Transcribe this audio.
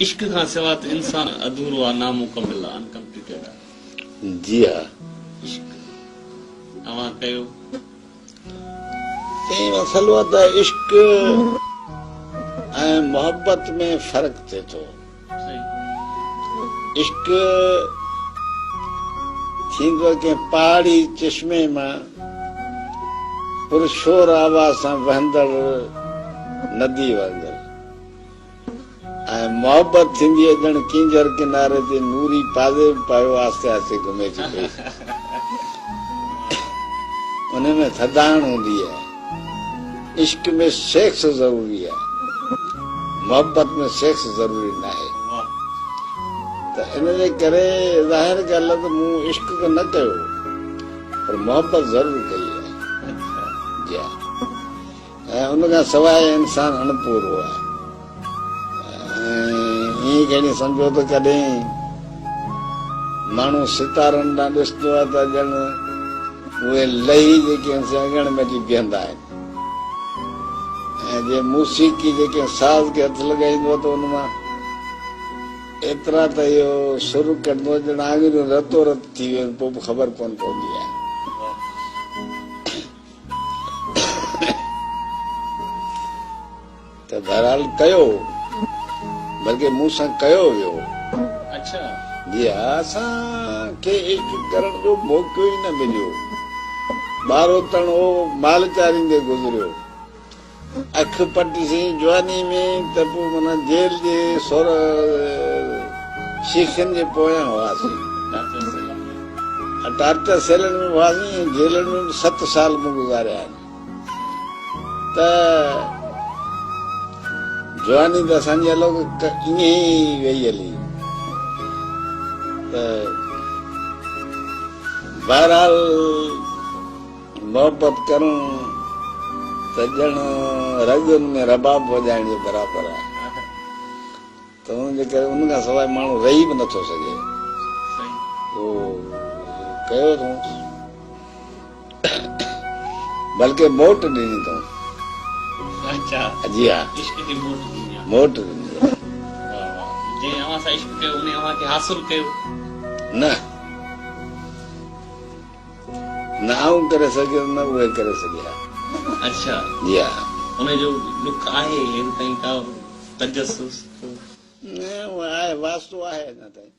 इश्क खां सिवा त इंसान अधूरो आहे, नामुकमिल आहे, अनकम्प्लीटेड आहे। जी हा, इश्क तव्हां कयो मसलो आहे त इश्क ऐं मोहब्बत में फ़र्क़ु थिए थो। सही इश्क थींदो कंहिं पहाड़ी चश्मे मां पुरशोर आवाज़ सां वहंदड़ नदी वांगुरु, ऐं मोहब्बत थींदी आहे ॼण किंजर किनारे ते नूरी पाज़े पायो आस्ते आस्ते घुमे थी पई। उन में थधाण हूंदी आहे। इश्क में सेक्स ज़रूरी आहे, मोहब्बत में सेक्स ज़रूरी न आहे। वाह त इन जे करे ज़ाहिर ॻाल्हि आहे त मूं इश्क न कयो, पर मोहब्बत ज़रूरु कई आहे। अच्छा जी हा, ऐं उन खां सवाइ इंसानु अणपूरो आहे। ईअं कहिड़ी सम्झो त कॾहिं माण्हू सितारनि ॾांहुं ॾिसंदो आहे त ॼण उहे लही जेके अङण में अची बीहंदा आहिनि, ऐं जे मूसीक़ी जेके साज़ खे हथु लॻाईंदो त उन मां एतिरा त इहो सुर कढंदो ॼण आङिरियूं रतो रत थी वियूं, पोइ बि ख़बर कोन पवंदी आहे। त बहरहाल कयो, बल्कि मूं सां कयो वियो। अच्छा जी हा, असांखे इश्क करण जो मौक़ो ई न मिलियो। ॿारो तणो माल चारींदे गुज़रियो। अख पटीसीं जवानी में त पोइ माना जेल जे शीशनि जे पोयां हुआसीं, टार्चर सेलनि में हुआसीं, जेलनि में 7 साल मूं गुज़ारिया आहिनि। त जवानी त असांजी अलॻि ईअं ई वेई हली। त बहरहाल मोहब्बत करूं त ॼण रगनि में रबाब वॼाइण जे बराबरि आहे। त हुनजे करे उन खां सवाइ माण्हू रही बि नथो सघे। सही कयो अथऊं, बल्कि मोट ॾिनी अथऊं। अच्छा जी हा, इश्क जी मोट ॾिनी आहे। मोट ॾिनी आहे। वाह वाह, जंहिं अव्हां सां इश्क कयो उन अव्हांखे हासिल कयो न न आऊं करे सघियो, न उहे करे सघिया। अच्छा जी हा, उनजो दुख आहे हेॾो ताईं का तजसुस न उहो आहे, वास्तो आहे अञा ताईं।